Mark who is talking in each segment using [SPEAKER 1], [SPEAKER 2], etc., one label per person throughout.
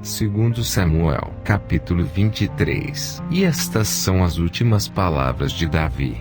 [SPEAKER 1] Segundo Samuel, capítulo 23. E estas são as últimas palavras de Davi.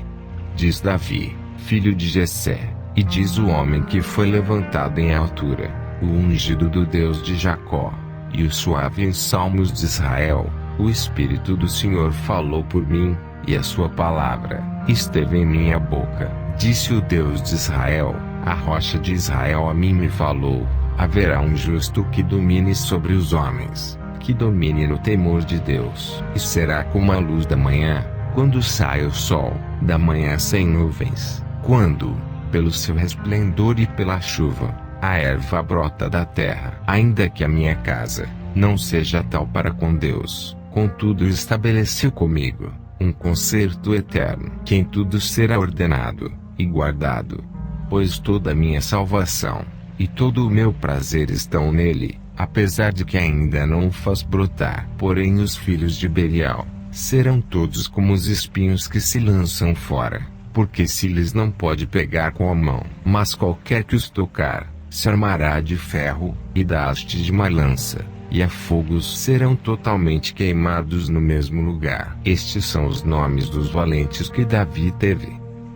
[SPEAKER 1] Diz Davi, filho de Jessé, e diz o homem que foi levantado em altura, o ungido do Deus de Jacó, e o suave em salmos de Israel: o Espírito do Senhor falou por mim, e a sua palavra esteve em minha boca. Disse o Deus de Israel, a rocha de Israel a mim me falou: haverá um justo que domine sobre os homens, que domine no temor de Deus. E será como a luz da manhã, quando sai o sol, da manhã sem nuvens, quando, pelo seu resplendor e pela chuva, a erva brota da terra. Ainda que a minha casa não seja tal para com Deus, contudo estabeleceu comigo um concerto eterno, que em tudo será ordenado e guardado. Pois toda a minha salvação e todo o meu prazer estão nele, apesar de que ainda não o faz brotar. Porém os filhos de Belial serão todos como os espinhos que se lançam fora, porque se lhes não pode pegar com a mão, mas qualquer que os tocar, se armará de ferro, e da haste de uma lança, e a fogos serão totalmente queimados no mesmo lugar. Estes são os nomes dos valentes que Davi teve: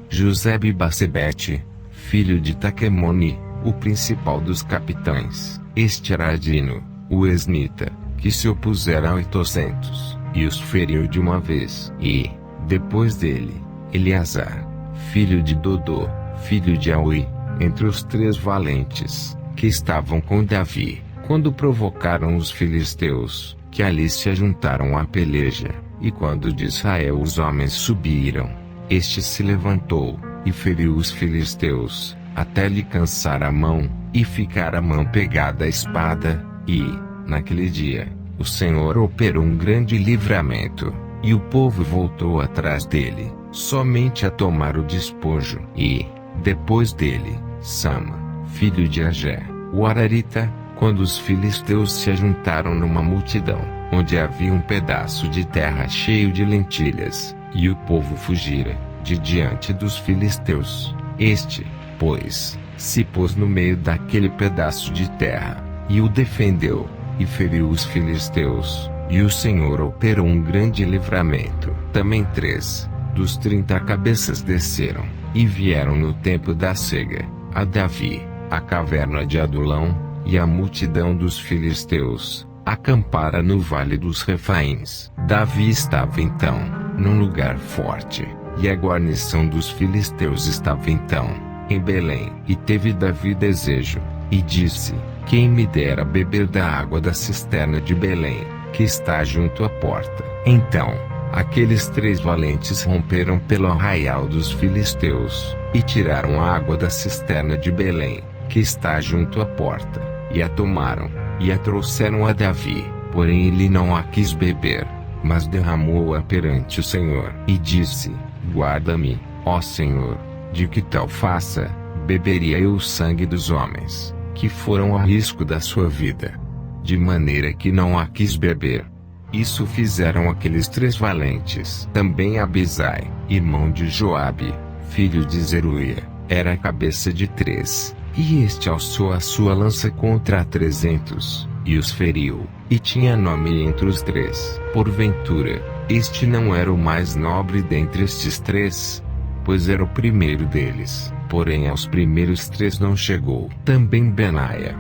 [SPEAKER 1] Josebe-Basebete, filho de Taquemoni, o principal dos capitães. Este era Adino, o esnita, que se opusera a 800, e os feriu de uma vez. E, depois dele, Eleazar, filho de Dodô, filho de Aui, entre os 3 valentes, que estavam com Davi, quando provocaram os filisteus, que ali se ajuntaram à peleja. E quando de Israel os homens subiram, este se levantou, e feriu os filisteus, até lhe cansar a mão, e ficar a mão pegada à espada. E, naquele dia, o Senhor operou um grande livramento, e o povo voltou atrás dele, somente a tomar o despojo. E, depois dele, Sama, filho de Agé, o Ararita, quando os filisteus se ajuntaram numa multidão, onde havia um pedaço de terra cheio de lentilhas, e o povo fugira de diante dos filisteus. Este, pois, se pôs no meio daquele pedaço de terra, e o defendeu, e feriu os filisteus, e o Senhor operou um grande livramento. Também 3 dos 30 cabeças desceram, e vieram no tempo da cega, a Davi, a caverna de Adulão, e a multidão dos filisteus acampara no vale dos Refaíns. Davi estava então num lugar forte, e a guarnição dos filisteus estava então em Belém. E teve Davi desejo, e disse: quem me dera beber da água da cisterna de Belém, que está junto à porta. Então, aqueles 3 valentes romperam pelo arraial dos filisteus, e tiraram a água da cisterna de Belém, que está junto à porta, e a tomaram, e a trouxeram a Davi. Porém ele não a quis beber, mas derramou-a perante o Senhor. E disse: guarda-me, ó Senhor, de que tal faça, beberia eu o sangue dos homens, que foram a risco da sua vida. De maneira que não a quis beber. Isso fizeram aqueles 3 valentes. Também Abisai, irmão de Joabe, filho de Zeruia, era a cabeça de 3, e este alçou a sua lança contra 300, e os feriu, e tinha nome entre os 3. Porventura, este não era o mais nobre dentre estes 3? Pois era o primeiro deles, porém aos primeiros 3 não chegou. Também Benaia,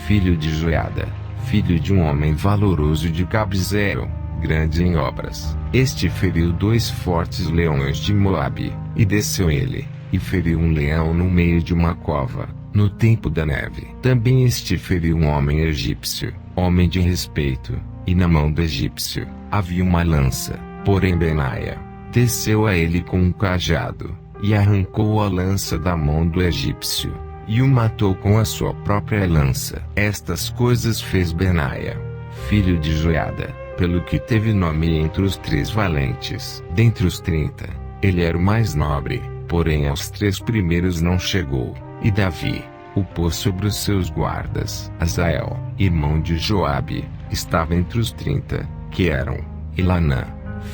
[SPEAKER 1] filho de Joiada, filho de um homem valoroso de Cabzeel, grande em obras. Este feriu 2 fortes leões de Moabe, e desceu ele, e feriu um leão no meio de uma cova, no tempo da neve. Também este feriu um homem egípcio, homem de respeito, e na mão do egípcio havia uma lança. Porém Benaia desceu a ele com um cajado, e arrancou a lança da mão do egípcio, e o matou com a sua própria lança. Estas coisas fez Benaia, filho de Joiada, pelo que teve nome entre os 3 valentes. Dentre os 30, ele era o mais nobre, porém aos 3 primeiros não chegou. E Davi o pôs sobre os seus guardas. Azael, irmão de Joabe, estava entre os 30, que eram Elanã,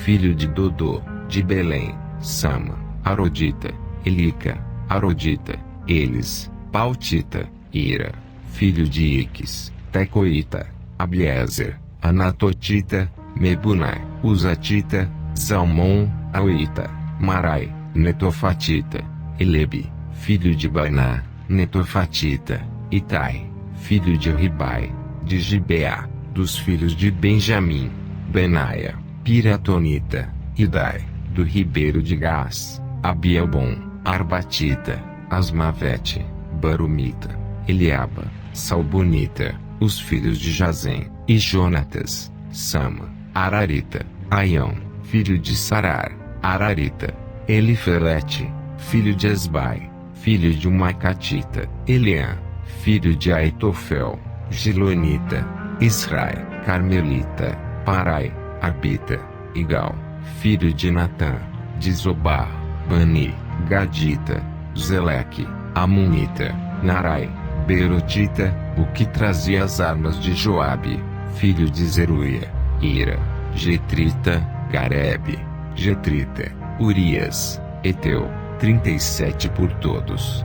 [SPEAKER 1] filho de Dodô, de Belém, Sama, Arodita, Elica, Arodita, Elis, Pautita, Ira, filho de Iques, Tecoita, Abiezer, Anatotita, Mebunai, Uzatita, Salmon, Auita, Marai, Netofatita, Elebi, filho de Baná, Netofatita, Itai, filho de Ribai, de Gibeá, dos filhos de Benjamim, Benaia, Piratonita, Idai, do ribeiro de Gás, Abielbon, Arbatita, Asmavete, Barumita, Eliaba, Salbonita, os filhos de Jazem, e Jonatas, Sama, Ararita, Aião, filho de Sarar, Ararita, Elifelete, filho de Esbai, filho de Maicatita, Eliã, filho de Aitofel, Gilonita, Israel, Carmelita, Parai, Arbita, Igal, filho de Natã, de Zobar, Bani, Gadita, Zeleque, Amunita, Narai, Berotita, o que trazia as armas de Joabe, filho de Zeruia, Ira, Getrita, Garebe, Getrita, Urias, Eteu, 37 por todos.